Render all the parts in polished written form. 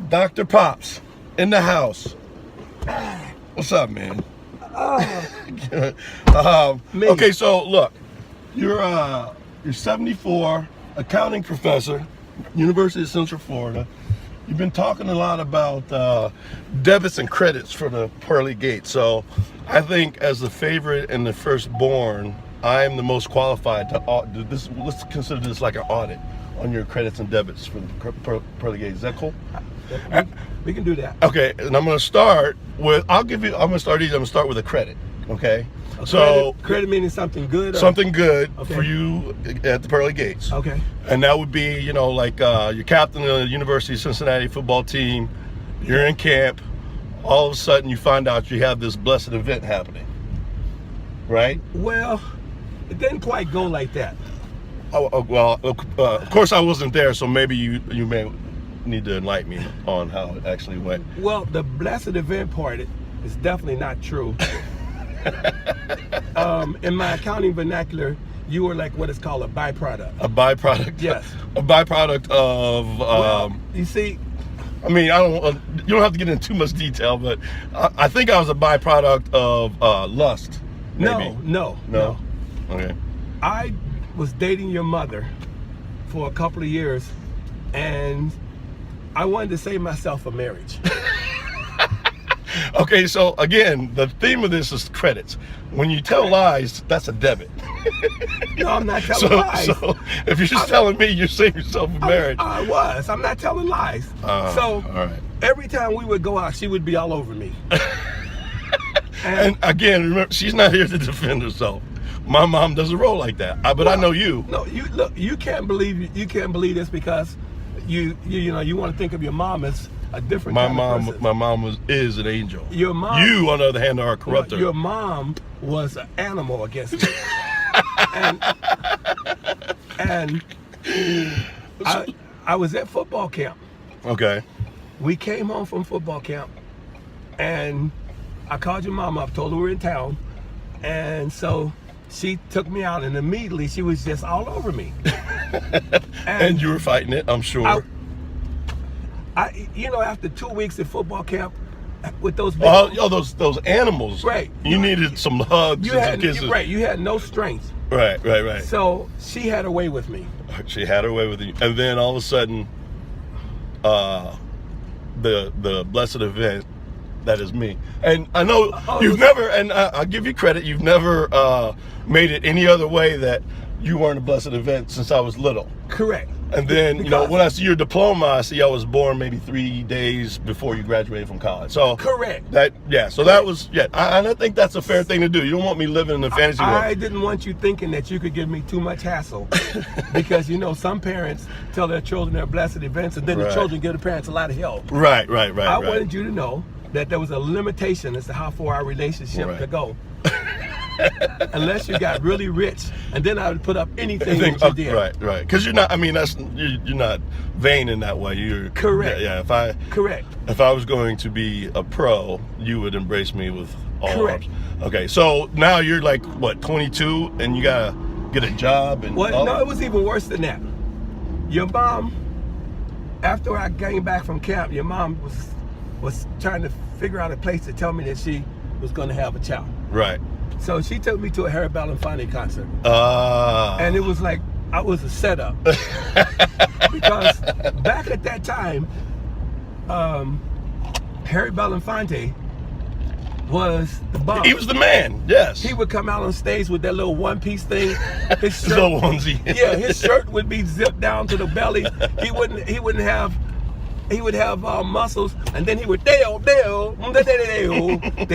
Dr. Pops in the house. What's up, man? Okay, so look, you're 74, accounting professor, University of Central Florida. You've been talking a lot about debits and credits for the pearly gates. So I think as the favorite and the firstborn, I am the most qualified to audit this. Let's consider this like an audit on your credits and debits for the pearly gates. Is that cool? We can do that. Okay, and I'm going to start with. I'm going to start easy. I'm going to start with a credit. Okay. Credit meaning something good. Something good for you at the pearly gates. Okay. And that would be, like you're captain of the University of Cincinnati football team. You're in camp. All of a sudden, you find out you have this blessed event happening. Right? Well, it didn't quite go like that. Of course I wasn't there, so maybe you may need to enlighten me on how it actually went. Well, the blessed event part is definitely not true. In my accounting vernacular, you were like what is called a byproduct. A byproduct? Yes. A byproduct of, you see, I mean, you don't have to get into too much detail, but I think I was a byproduct of lust. Maybe. No. Okay. I was dating your mother for a couple of years, and I wanted to save myself a marriage. Okay, so again, the theme of this is credits. When you tell lies, that's a debit. No, I'm not telling lies. So if you're just telling me you're saving yourself a marriage. I'm not telling lies. All right. Every time we would go out, she would be all over me. And again, remember, she's not here to defend herself. My mom doesn't roll like that. But I know you. No, you can't believe this because you want to think of your mom as a different kind of person. My mom is an angel. Your mom. You, on the other hand, are a corrupter. Your mom was an animal against me. and I was at football camp. Okay. We came home from football camp, and I called your mom up, told her we were in town, and so she took me out, and immediately she was just all over me. And you were fighting it, I'm sure. After 2 weeks at football camp with those those animals, right? You needed some hugs and some kisses. Right, you had no strength. Right. So she had her way with me. She had her way with you, and then all of a sudden, the blessed event that is me. And I know you've never, and I'll give you credit, you've never made it any other way that you weren't a blessed event since I was little. Correct. And then, when I see your diploma, I see I was born maybe 3 days before you graduated from college. So correct. That was, I think that's a fair thing to do. You don't want me living in the fantasy world. I didn't want you thinking that you could give me too much hassle. Because, some parents tell their children they're blessed events, and then the children give the parents a lot of help. Right. I wanted you to know that there was a limitation as to how far our relationship could go. Unless you got really rich, and then I would put up anything that you did. Right. Because you're not. I mean, you're not vain in that way. You're correct. Yeah. Correct. If I was going to be a pro, you would embrace me with all correct. arms. Okay. So now you're like what, 22, and you gotta get a job and. Well, no, it was even worse than that. Your mom, after I came back from camp, your mom was trying to figure out a place to tell me that she was going to have a child. Right. So she took me to a Harry Belafonte concert. And it was like, I was a setup. Because back at that time, Harry Belafonte was the bomb. He was the man, yes. He would come out on stage with that little one-piece thing. His shirt, little onesie. Yeah, his shirt would be zipped down to the belly. He would have muscles, and then he would they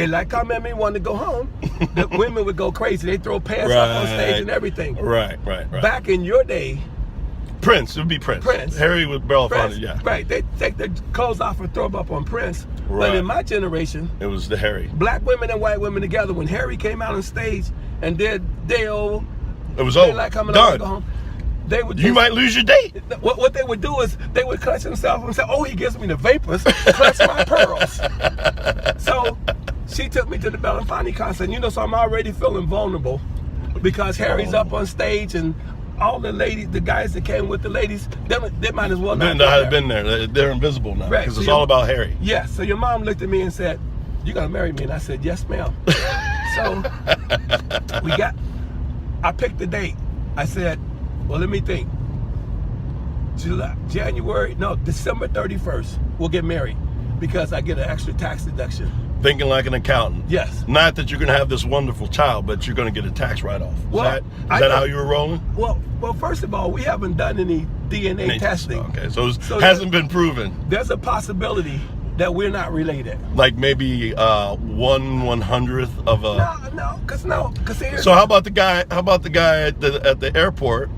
like come at me, want to go home. The women would go crazy. They throw pants up on stage and everything. Right. Back in your day, Prince, it would be Prince. Harry with Belafonte, yeah. Right, they take their clothes off and throw them up on Prince. Right. But in my generation, it was the Harry. Black women and white women together. When Harry came out on stage and did it was over. Like coming done. Go home. You might lose your date. What they would do is they would clutch themselves and say, "Oh, he gives me the vapors, clutch my pearls." So she took me to the Belafonte concert, so I'm already feeling vulnerable because Harry's up on stage and all the ladies, the guys that came with the ladies, they might as well not have been there. They're invisible now because it's all about Harry. Yeah. So your mom looked at me and said, "You gonna marry me?" And I said, "Yes, ma'am." So I picked the date. I said, "Well, let me think. December 31st, we'll get married because I get an extra tax deduction." Thinking like an accountant. Yes. Not that you're going to have this wonderful child, but you're going to get a tax write-off. Is that how you were rolling? Well, first of all, we haven't done any DNA testing. Okay, so it hasn't been proven. There's a possibility that we're not related. Like maybe 1/100th of a. No, because here's. So how about the guy? How about the guy at the airport?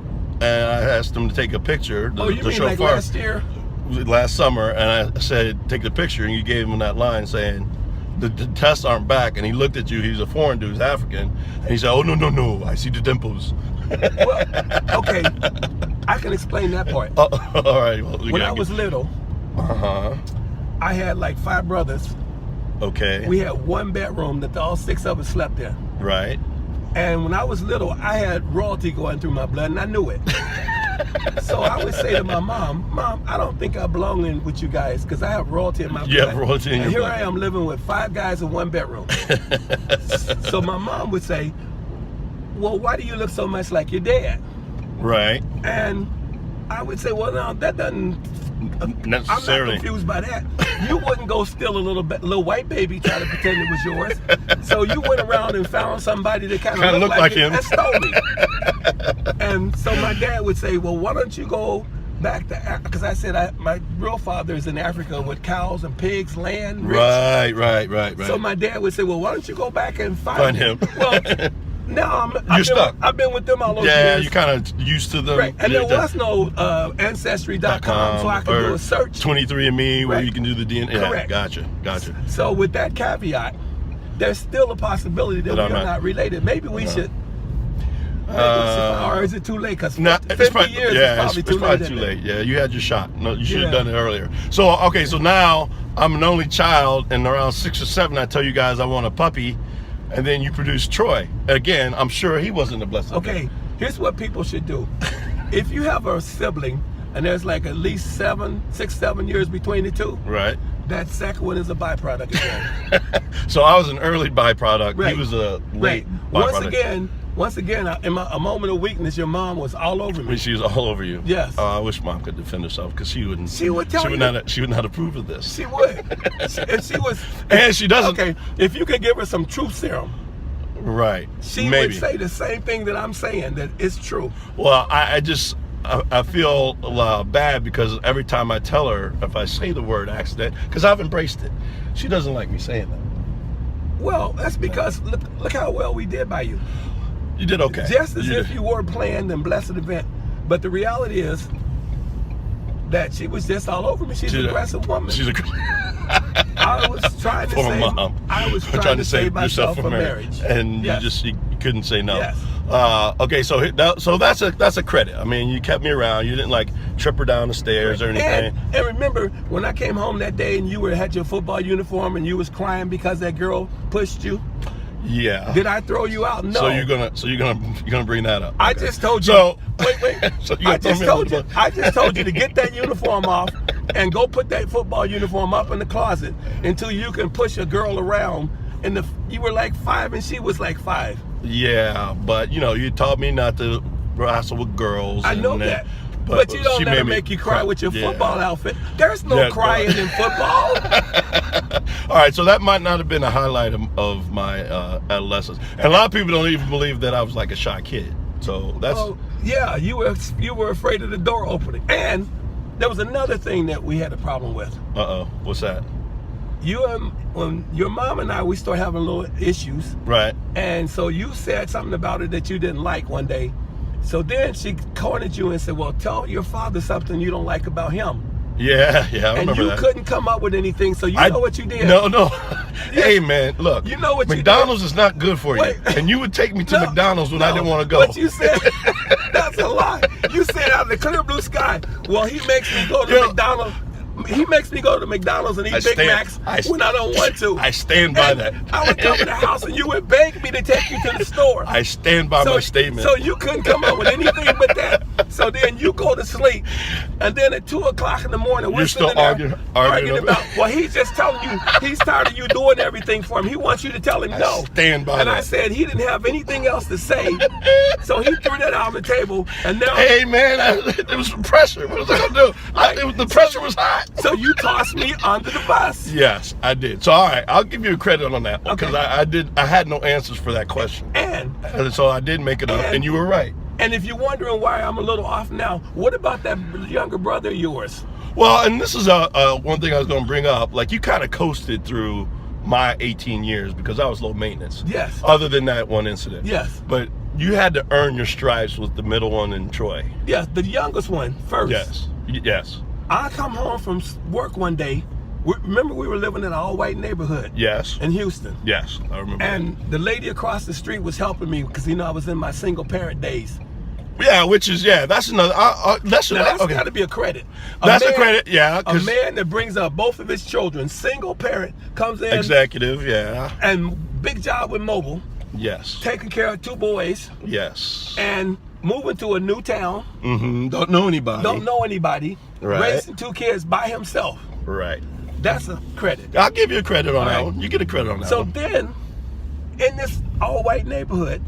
And I asked him to take a picture. You mean like last year? Last summer, and I said take the picture, and you gave him that line saying the tests aren't back, and he looked at you. He's a foreign dude, he's African, and he said, "Oh no, I see the dimples." Well, okay, I can explain that part. All right. Well, when I was little, I had like 5 brothers. Okay. We had one bedroom that all 6 of us slept in. Right. And when I was little, I had royalty going through my blood, and I knew it. So I would say to my mom, I don't think I belong in with you guys because I have royalty in my blood. You have royalty in your blood. And here I am living with 5 guys in one bedroom. So my mom would say, "Well, why do you look so much like your dad?" Right. And I would say, "Well, no, that doesn't necessarily." I'm not confused by that. You wouldn't go steal a little white baby try to pretend it was yours. So you went around and found somebody that kind of looked like him and stole me. And so my dad would say, "Well, why don't you go back to," because I said my real father is in Africa with cows and pigs, land. Rich. Right. So my dad would say, "Well, why don't you go back and find him?" Well, no, you're stuck. I've been with them all those years. Yeah, you're kind of used to them. Right. And there was no Ancestry.com, so I could do a search. 23andMe, where you can do the DNA. Correct. Yeah, gotcha. So with that caveat, there's still a possibility that we are not related. Maybe we should. Or is it too late? Because 50 years is probably too late. Yeah, you had your shot. No, you should have done it earlier. So, okay, so now I'm an only child, and around 6 or 7, I tell you guys I want a puppy, and then you produce Troy. Again, I'm sure he wasn't a blessing. Okay, here's what people should do. If you have a sibling, and there's like at least 6, 7 years between the two, right? That second one is a byproduct again. So I was an early byproduct. Right. He was a late byproduct. Once again, in a moment of weakness, your mom was all over me. She was all over you. Yes. I wish Mom could defend herself because she wouldn't. She would tell you. She would not approve of this. She would. And she was. And she doesn't. Okay, if you could give her some truth serum. Right. She would say the same thing that I'm saying, that it's true. Well, I feel bad because every time I tell her, if I say the word accident, because I've embraced it, she doesn't like me saying that. Well, that's because look how well we did by you. You did okay. Just as if you were planned and blessed event. But the reality is that she was just all over me. She's an aggressive woman. She's a I was trying to save mom. I was trying to save myself from marriage. And you couldn't say no. Yes. Okay, so that's a credit. I mean, you kept me around. You didn't like trip her down the stairs or anything. And remember when I came home that day and you had your football uniform and you was crying because that girl pushed you? Yeah. Did I throw you out? No. So you're gonna bring that up. Okay. I just told you. So wait. So I just told you to get that uniform off and go put that football uniform up in the closet until you can push a girl around. And you were like 5 and she was like 5. Yeah, but you taught me not to wrestle with girls. I know that. But you don't let her make you cry with your football outfit. There's no crying in football. All right, so that might not have been a highlight of my adolescence. And a lot of people don't even believe that I was like a shy kid. So that's... Oh, yeah, you were afraid of the door opening. And there was another thing that we had a problem with. Uh-oh, what's that? When your mom and I, we started having little issues. Right. And so you said something about her that you didn't like one day. So then she cornered you and said, well, tell your father something you don't like about him. Yeah, I remember that. And you couldn't come up with anything, so know what you did. No. Hey, man, look. You know what McDonald's is not good for you. And you would take me to McDonald's when I didn't want to go. What you said, that's a lie. You said out of the clear blue sky, well, he makes me go to McDonald's. he makes me go to McDonald's and eat Big Macs when I don't want to. I stand by that. I would come to the house and you would beg me to take you to the store. I stand by my statement. So you couldn't come up with anything but that. So then you go to sleep, and then at 2 o'clock in the morning, we're still arguing about. Well, he's just telling you he's tired of you doing everything for him. He wants you to tell him no. Stand by and that. I said he didn't have anything else to say, so he threw that out on the table. And now, hey man, it was pressure. What was I gonna do? The pressure was hot. So you tossed me under the bus. Yes, I did. So all right, I'll give you a credit on that because I had no answers for that question, and so I did make it up, and you were right. And if you're wondering why I'm a little off now, what about that younger brother of yours? Well, and this is one thing I was going to bring up. Like, you kind of coasted through my 18 years because I was low maintenance. Yes. Other than that one incident. Yes. But you had to earn your stripes with the middle one and Troy. Yes, the youngest one first. Yes. Yes. I come home from work one day. Remember, we were living in an all-white neighborhood. Yes. In Houston. Yes, I remember. And the lady across the street was helping me because, you know, I was in my single-parent days. Yeah, which is, that's another, that's got to be a credit. A credit, yeah. A man that brings up both of his children, single parent, comes in. Executive, yeah. And big job with mobile. Yes. Taking care of 2 boys. Yes. And moving to a new town. Mm-hmm. Don't know anybody. Right. Raising 2 kids by himself. Right. That's a credit. I'll give you a credit on that one. You get a credit on that one. So then, in this all-white neighborhood,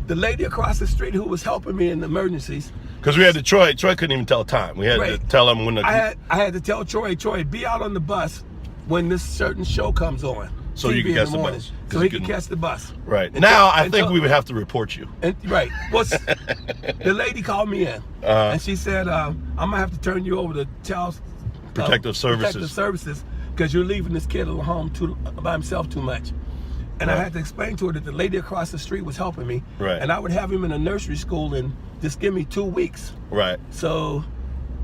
the lady across the street who was helping me in emergencies. Because we had to, Troy couldn't even tell time. We had to tell him when the... I had to tell Troy, be out on the bus when this certain show comes on. So you can catch the bus. So he can catch the bus. Right. Now, I think we would have to report you. Right. Well, the lady called me in, and she said, I'm going to have to turn you over to Child Protective Services because you're leaving this kid at home by himself too much. And I had to explain to her that the lady across the street was helping me. Right. And I would have him in a nursery school and just give me 2 weeks. Right. So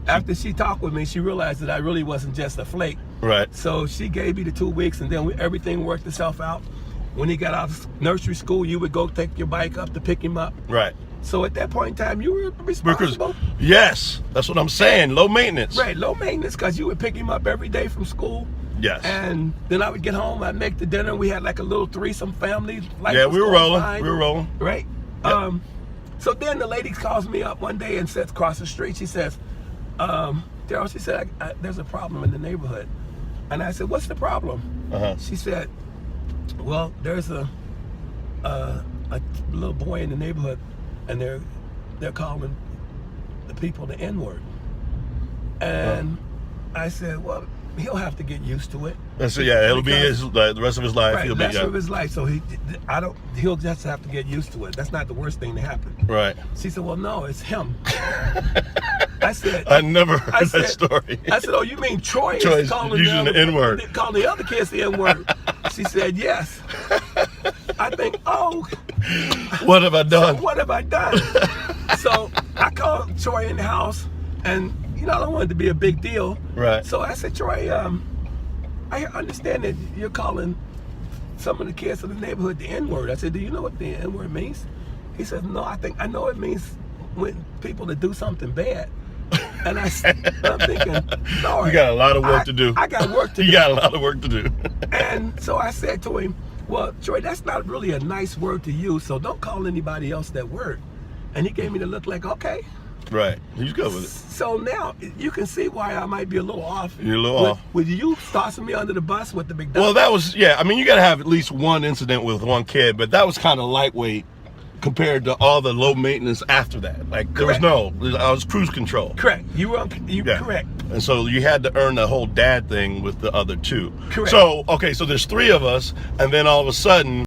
after she talked with me, she realized that I really wasn't just a flake. Right. So she gave me the 2 weeks, and then everything worked itself out. When he got out of nursery school, you would go take your bike up to pick him up. Right. So at that point in time, you were responsible. Yes, that's what I'm saying. Low maintenance. Right, low maintenance, because you would pick him up every day from school. Yes. And then I would get home, I'd make the dinner. We had like a little threesome family. We were rolling. Right? Yep. So then the lady calls me up one day and says, across the street, she says, Daryl, she said, there's a problem in the neighborhood. And I said, what's the problem? She said, well, there's a little boy in the neighborhood, and they're calling the people the N-word. And I said, well, he'll have to get used to it. So it'll be the rest of his life. Right, the rest of his life. So he'll just have to get used to it. That's not the worst thing to happen. Right. She said, well, no, it's him. I said, I never heard that story. I said, oh, you mean Troy is using the N-word? Calling the other kids the N-word. She said, yes. I think, oh. What have I done? So what have I done? So I called Troy in the house, and I don't want it to be a big deal. Right. So I said, Troy, I understand that you're calling some of the kids in the neighborhood the N-word. I said, do you know what the N-word means? He said, no, I know it means when people that do something bad. And I'm thinking, Lord, you got a lot of work to do. I got work to do. You got a lot of work to do. And so I said to him, well, Troy, that's not really a nice word to use, so don't call anybody else that word. And he gave me the look like, okay. Right. He's good with it. So now you can see why I might be a little off. You're a little off. With you tossing me under the bus with the McDonald's. Well, that was, I mean, you got to have at least one incident with one kid, but that was kind of lightweight compared to all the low maintenance after that. Like, there was I was cruise control. Correct. You were correct. And so you had to earn the whole dad thing with the other 2. Correct. So, okay, so there's 3 of us, and then all of a sudden,